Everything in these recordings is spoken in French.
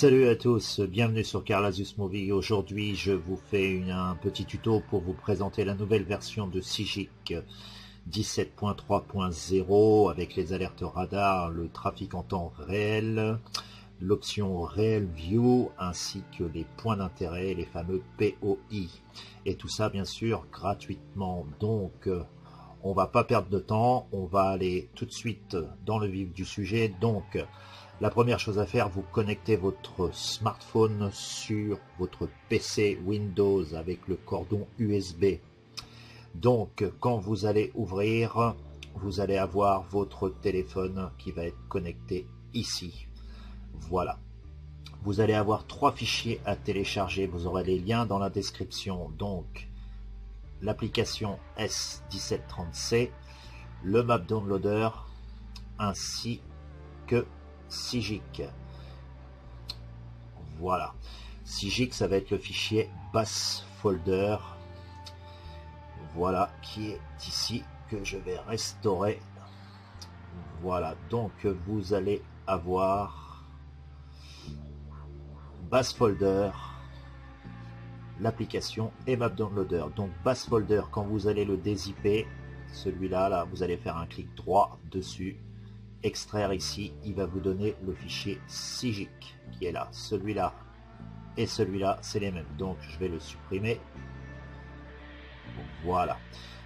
Salut à tous, bienvenue sur Carlasus Movie. Aujourd'hui je vous fais un petit tuto pour vous présenter la nouvelle version de Sigic 17.3.0 avec les alertes radar, le trafic en temps réel, l'option Real View ainsi que les points d'intérêt, les fameux POI. Et tout ça bien sûr gratuitement. Donc on va pas perdre de temps, on va aller tout de suite dans le vif du sujet. Donc la première chose à faire, vous connectez votre smartphone sur votre PC Windows avec le cordon USB. Donc, quand vous allez ouvrir, vous allez avoir votre téléphone qui va être connecté ici. Voilà. Vous allez avoir 3 fichiers à télécharger. Vous aurez les liens dans la description. Donc, l'application S1730C, le map downloader, ainsi que Sigic. Voilà. Sigic, ça va être le fichier base folder. Voilà, qui est ici, que je vais restaurer. Voilà, donc vous allez avoir base folder, l'application et map downloader. Donc base folder, quand vous allez le dézipper, celui-là, là, vous allez faire un clic droit dessus, extraire ici, il va vous donner le fichier Sigic qui est là. Celui-là et celui-là, c'est les mêmes. Donc je vais le supprimer. Voilà.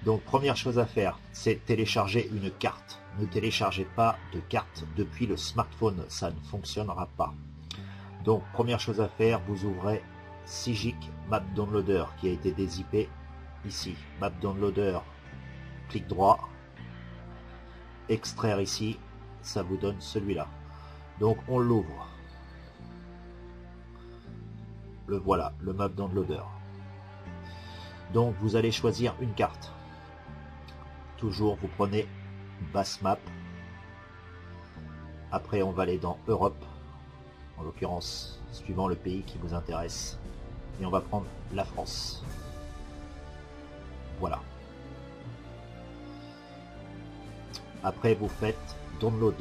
Donc première chose à faire, c'est télécharger une carte. Ne téléchargez pas de carte depuis le smartphone, ça ne fonctionnera pas. Donc première chose à faire, vous ouvrez Sigic Map Downloader qui a été dézippé ici. Map Downloader, clic droit, extraire ici, ça vous donne celui-là. Donc on l'ouvre. Le voilà, le Map Downloader. Donc vous allez choisir une carte. Toujours vous prenez Base Map. Après on va aller dans Europe, en l'occurrence suivant le pays qui vous intéresse. Et on va prendre la France. Voilà. Après vous faites Download.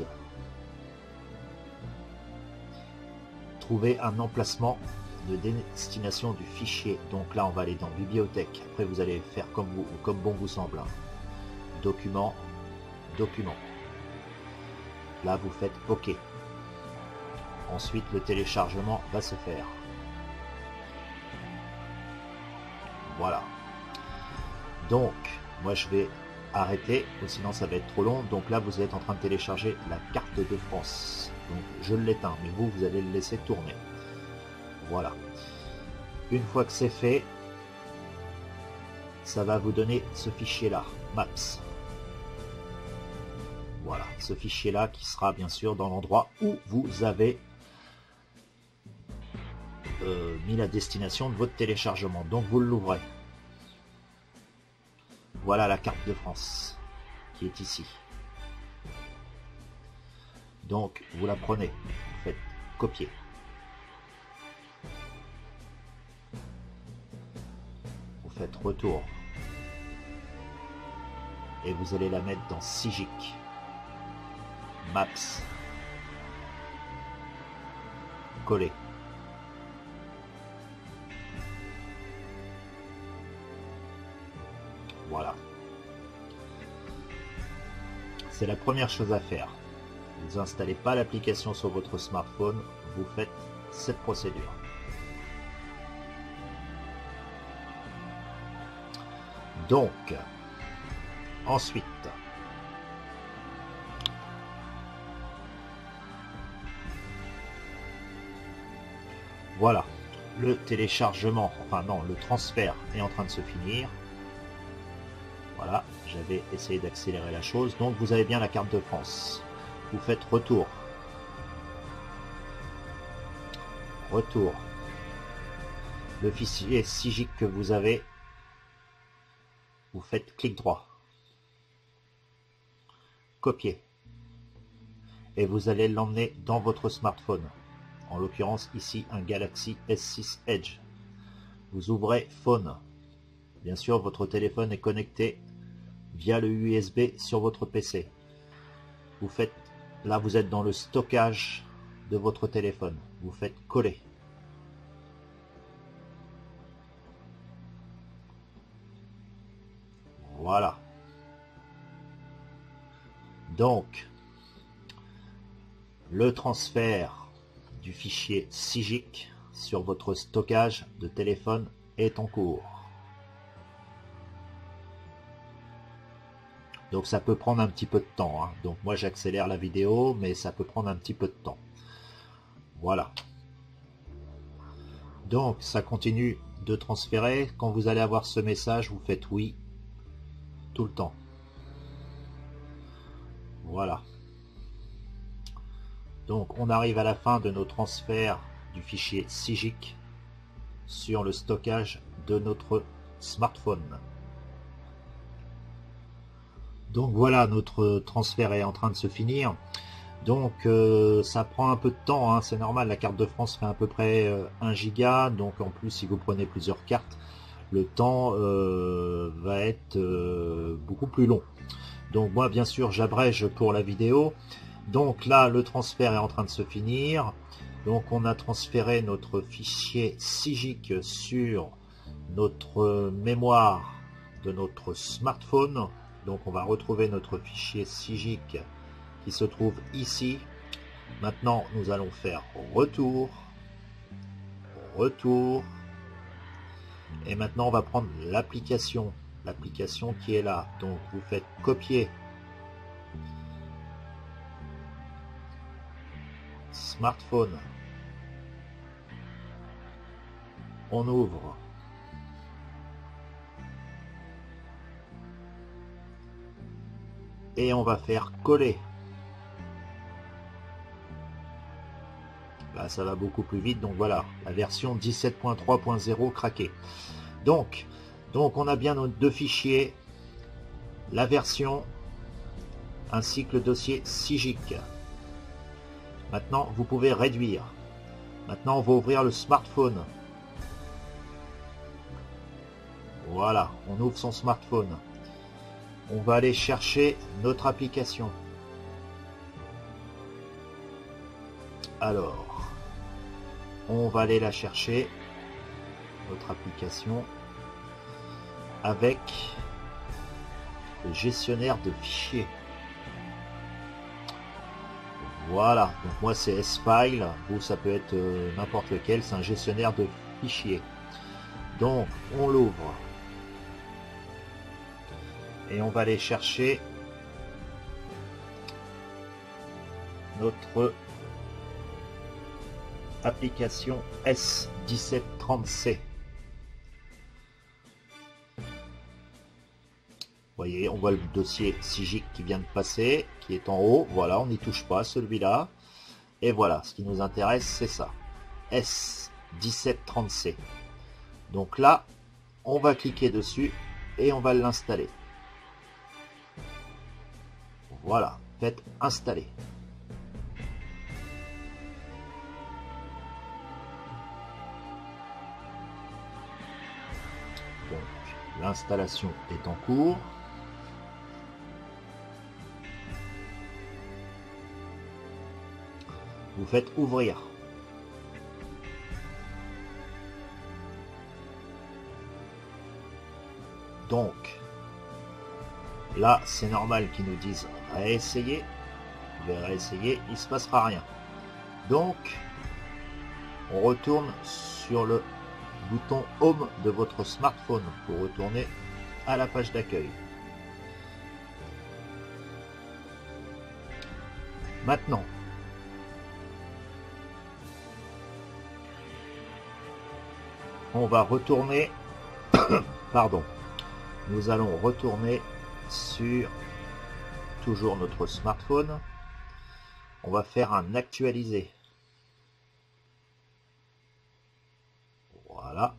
Trouver un emplacement de destination du fichier. Donc là on va aller dans Bibliothèque. Après vous allez faire comme bon vous semble. Document, document. Là vous faites OK. Ensuite le téléchargement va se faire. Voilà. Donc moi je vais arrêter, sinon ça va être trop long. Donc là vous êtes en train de télécharger la carte de France. Donc je l'éteins, mais vous allez le laisser tourner. Voilà. Une fois que c'est fait, ça va vous donner ce fichier là, Maps. Voilà, ce fichier là qui sera bien sûr dans l'endroit où vous avez mis la destination de votre téléchargement. Donc vous l'ouvrez. Voilà la carte de France qui est ici. Donc vous la prenez, vous faites copier. Vous faites retour. Et vous allez la mettre dans Sigic. Maps. Coller. Voilà. C'est la première chose à faire. Vous n'installez pas l'application sur votre smartphone, vous faites cette procédure. Donc, ensuite, voilà, le téléchargement, enfin non, le transfert est en train de se finir. Voilà, j'avais essayé d'accélérer la chose. Donc vous avez bien la carte de France. Vous faites retour. Retour. Le fichier Sigic que vous avez, vous faites clic droit. Copier. Et vous allez l'emmener dans votre smartphone. En l'occurrence ici un Galaxy S6 Edge. Vous ouvrez Phone. Bien sûr votre téléphone est connecté via le USB sur votre PC. Vous faites, là vous êtes dans le stockage de votre téléphone. vous faites coller. Voilà. Donc, le transfert du fichier SIGIC sur votre stockage de téléphone est en cours. Donc ça peut prendre un petit peu de temps, hein. Donc moi j'accélère la vidéo, mais ça peut prendre un petit peu de temps. Voilà. Donc ça continue de transférer. Quand vous allez avoir ce message, vous faites oui tout le temps. Voilà. Donc on arrive à la fin de nos transferts du fichier SIGIC sur le stockage de notre smartphone. Donc voilà, notre transfert est en train de se finir. Donc ça prend un peu de temps, hein, c'est normal, la carte de France fait à peu près 1 giga, donc en plus si vous prenez plusieurs cartes, le temps va être beaucoup plus long. Donc moi bien sûr j'abrège pour la vidéo. Donc là le transfert est en train de se finir. Donc on a transféré notre fichier SIGIC sur notre mémoire de notre smartphone. Donc on va retrouver notre fichier SIGIC qui se trouve ici. Maintenant nous allons faire retour, retour, et maintenant on va prendre l'application qui est là. Donc vous faites copier smartphone, on ouvre, et on va faire coller. Là ça va beaucoup plus vite, donc voilà, la version 17.3.0 craquée. Donc on a bien nos deux fichiers, la version ainsi que le dossier SIGIC. Maintenant vous pouvez réduire. Maintenant on va ouvrir le smartphone. Voilà, on ouvre son smartphone. On va aller chercher notre application. Alors, on va aller la chercher, notre application, avec le gestionnaire de fichiers. Voilà, donc moi c'est S-File, vous ça peut être n'importe lequel, c'est un gestionnaire de fichiers. Donc on l'ouvre et on va aller chercher notre application S1730C. Vous voyez, on voit le dossier SIGIC qui vient de passer, qui est en haut. Voilà, on n'y touche pas, celui-là. Et voilà, ce qui nous intéresse, c'est ça. S1730C. Donc là, on va cliquer dessus et on va l'installer. Voilà, faites installer. Donc, l'installation est en cours. Vous faites ouvrir. Donc, là, c'est normal qu'ils nous disent réessayer. Vous pouvez réessayer, il ne se passera rien. Donc, on retourne sur le bouton Home de votre smartphone pour retourner à la page d'accueil. Maintenant, on va retourner, pardon, nous allons retourner sur toujours notre smartphone. On va faire un actualiser. Voilà.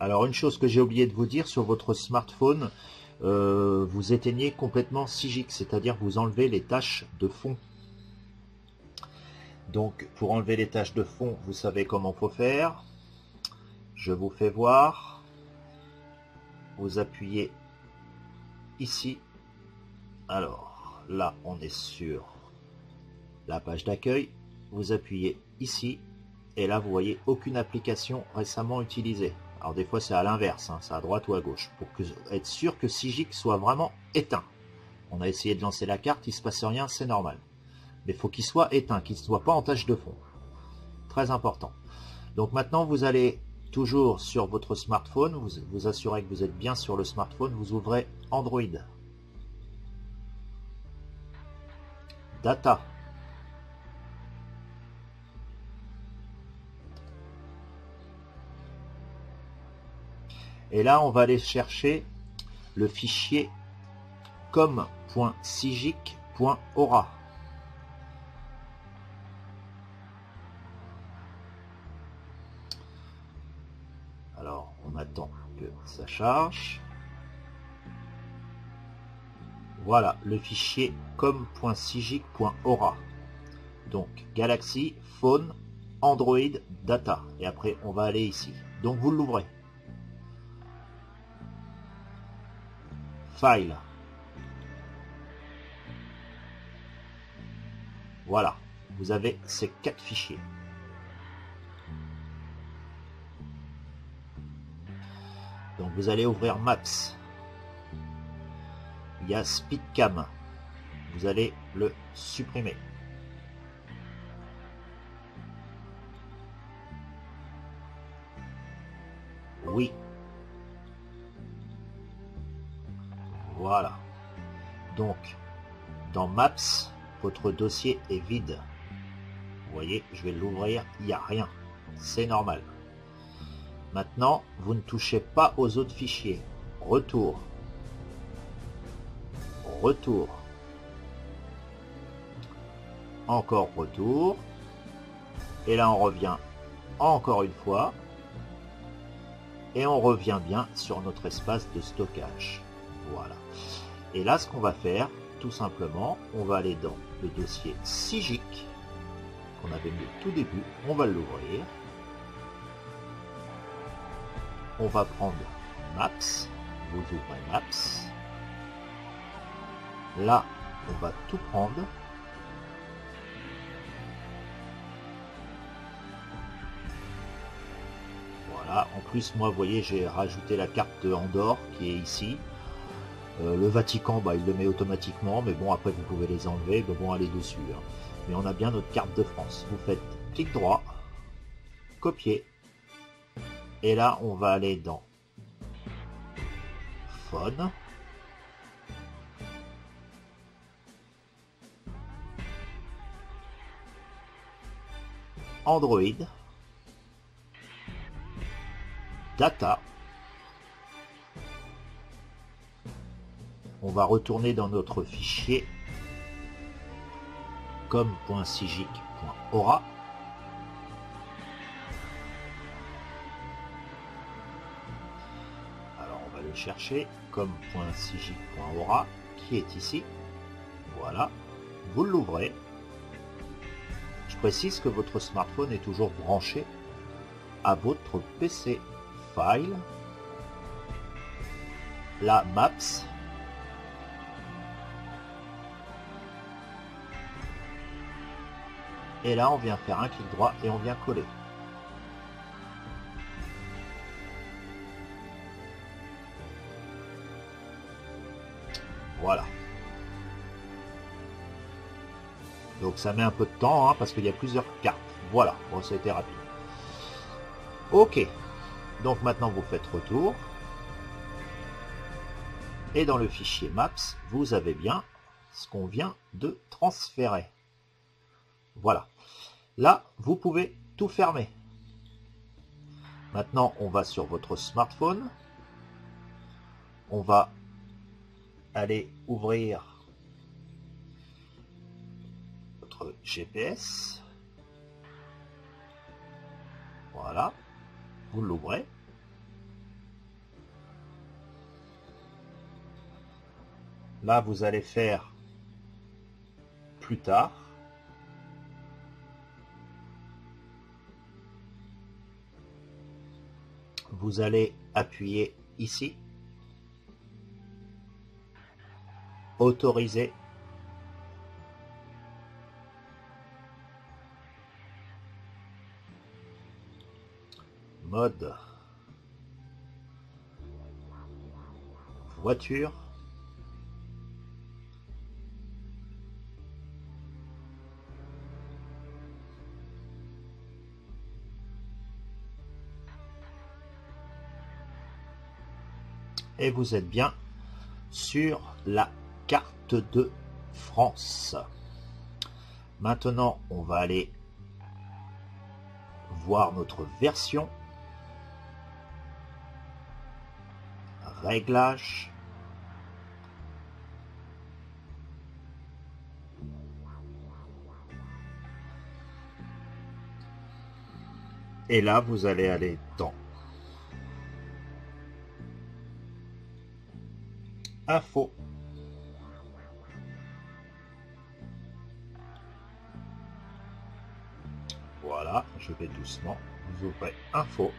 Alors une chose que j'ai oublié de vous dire, sur votre smartphone, vous éteignez complètement SIGIC, c'est-à-dire vous enlevez les tâches de fond. Donc pour enlever les tâches de fond, vous savez comment faut faire. Je vous fais voir. vous appuyez ici. Alors là, on est sur la page d'accueil. Vous appuyez ici. Et là, vous voyez aucune application récemment utilisée. Alors des fois, c'est à l'inverse, hein, c'est à droite ou à gauche, pour être sûr que Sigic soit vraiment éteint. On a essayé de lancer la carte, il ne se passe rien, c'est normal. Mais il faut qu'il soit éteint, qu'il ne soit pas en tâche de fond. Très important. Donc maintenant, vous allez toujours sur votre smartphone, vous assurez que vous êtes bien sur le smartphone, vous ouvrez Android. Data. Et là, on va aller chercher le fichier com.sigic.aura. Alors, on attend que ça charge. Voilà, le fichier com.sigic.aura. Donc, Galaxy, Phone, Android, Data. Et après, on va aller ici. Donc, vous l'ouvrez. File. Voilà, vous avez ces 4 fichiers. Donc vous allez ouvrir Maps. Il y a Speedcam. Vous allez le supprimer. Oui. Voilà. Donc, dans Maps, votre dossier est vide. Vous voyez, je vais l'ouvrir, il n'y a rien. C'est normal. Maintenant, vous ne touchez pas aux autres fichiers. Retour. Retour. Encore retour. Et là, on revient encore une fois. Et on revient bien sur notre espace de stockage. Voilà. Et là, ce qu'on va faire, tout simplement, on va aller dans le dossier Sigic qu'on avait mis au tout début. On va l'ouvrir. On va prendre Maps. Vous ouvrez Maps. Là, on va tout prendre. Voilà. En plus, moi, vous voyez, j'ai rajouté la carte de Andorre qui est ici. Le Vatican, bah, il le met automatiquement, mais bon, après vous pouvez les enlever, mais bon, aller dessus. Hein. Mais on a bien notre carte de France. Vous faites clic droit, copier, et là on va aller dans Phone, Android, Data. On va retourner dans notre fichier com.sigic.aura. Alors on va le chercher, com.sigic.aura, qui est ici. Voilà, vous l'ouvrez. Je précise que votre smartphone est toujours branché à votre PC. File, la Maps. Et là, on vient faire un clic droit et on vient coller. Voilà. Donc ça met un peu de temps, hein, parce qu'il y a plusieurs cartes. Voilà, bon, ça a été rapide. Ok. Donc maintenant, vous faites retour. Et dans le fichier Maps, vous avez bien ce qu'on vient de transférer. Voilà. Là, vous pouvez tout fermer. Maintenant, on va sur votre smartphone. On va aller ouvrir votre GPS. Voilà. Vous l'ouvrez. Là, vous allez faire plus tard. Vous allez appuyer ici. Autoriser. Mode voiture. Et vous êtes bien sur la carte de France. Maintenant, on va aller voir notre version. Réglages. Et là, vous allez aller dans Info. Voilà, je vais doucement. Vous ouvrez Info.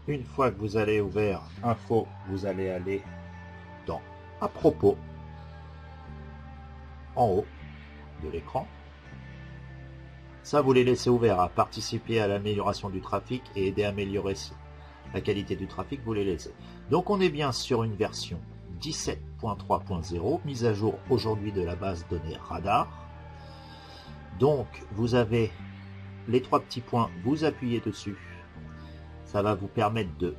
Une fois que vous allez ouvert Info, vous allez aller dans À propos, en haut de l'écran. Ça, vous les laissez ouverts à participer à l'amélioration du trafic et aider à améliorer la qualité du trafic, vous les laissez. Donc on est bien sur une version 17.3.0, mise à jour aujourd'hui de la base données radar. Donc vous avez les trois petits points, vous appuyez dessus. Ça va vous permettre de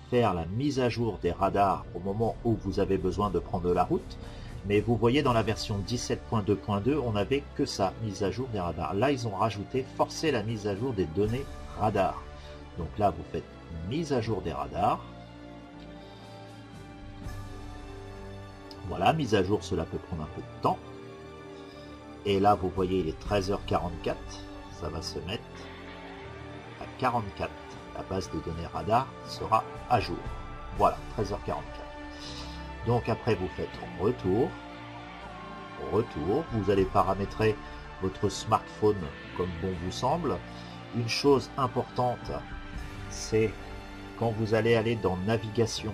faire la mise à jour des radars au moment où vous avez besoin de prendre la route. Mais vous voyez, dans la version 17.2.2, on n'avait que ça, mise à jour des radars. Là, ils ont rajouté, forcé la mise à jour des données radars. Donc là, vous faites mise à jour des radars. Voilà, mise à jour, cela peut prendre un peu de temps. Et là, vous voyez, il est 13h44. Ça va se mettre à 44. La base de données radar sera à jour. Voilà, 13h44. Donc après, vous faites retour. Retour. Vous allez paramétrer votre smartphone comme bon vous semble. Une chose importante, c'est quand vous allez aller dans navigation.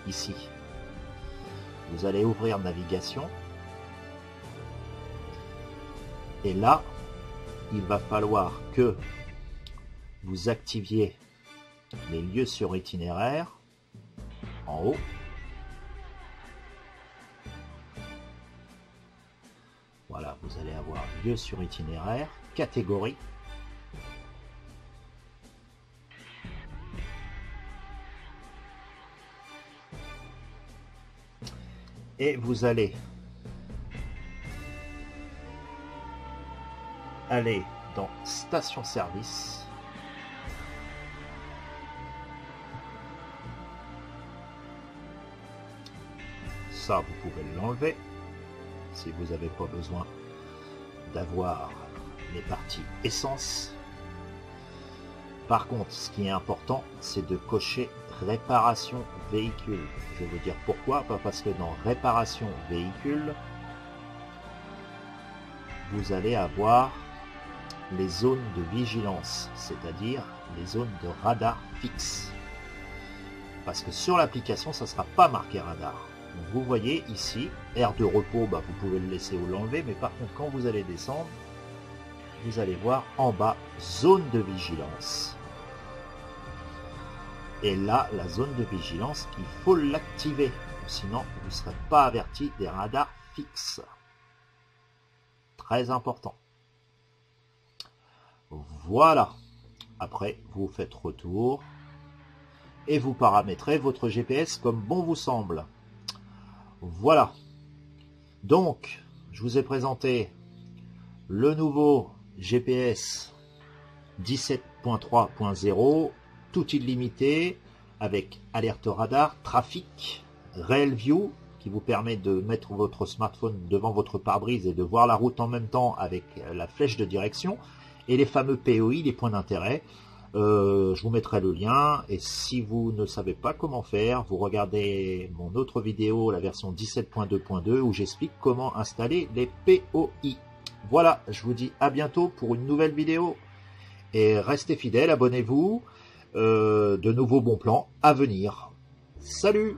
Ici. Vous allez ouvrir navigation. Et là, il va falloir que vous activiez les lieux sur itinéraire en haut. Voilà, vous allez avoir lieu sur itinéraire, catégorie. Et vous allez aller dans station-service. Ça, vous pouvez l'enlever si vous n'avez pas besoin d'avoir les parties essence. Par contre, ce qui est important, c'est de cocher réparation véhicule. Je vais vous dire pourquoi. Pas parce que dans réparation véhicule, vous allez avoir les zones de vigilance, c'est-à-dire les zones de radar fixe. Parce que sur l'application, ça ne sera pas marqué radar. Donc vous voyez ici, aire de repos, bah, vous pouvez le laisser ou l'enlever, mais par contre quand vous allez descendre, vous allez voir en bas, zone de vigilance. Et là, la zone de vigilance, il faut l'activer, sinon vous ne serez pas averti des radars fixes. Très important. Voilà. Après, vous faites retour et vous paramétrez votre GPS comme bon vous semble. Voilà. Donc, je vous ai présenté le nouveau GPS 17.3.0, tout illimité, avec alerte radar, trafic, Real View, qui vous permet de mettre votre smartphone devant votre pare-brise et de voir la route en même temps avec la flèche de direction, et les fameux POI, les points d'intérêt. Je vous mettrai le lien, et si vous ne savez pas comment faire, vous regardez mon autre vidéo, la version 17.2.2, où j'explique comment installer les POI. Voilà, je vous dis à bientôt pour une nouvelle vidéo, et restez fidèles, abonnez-vous, de nouveaux bons plans à venir. Salut!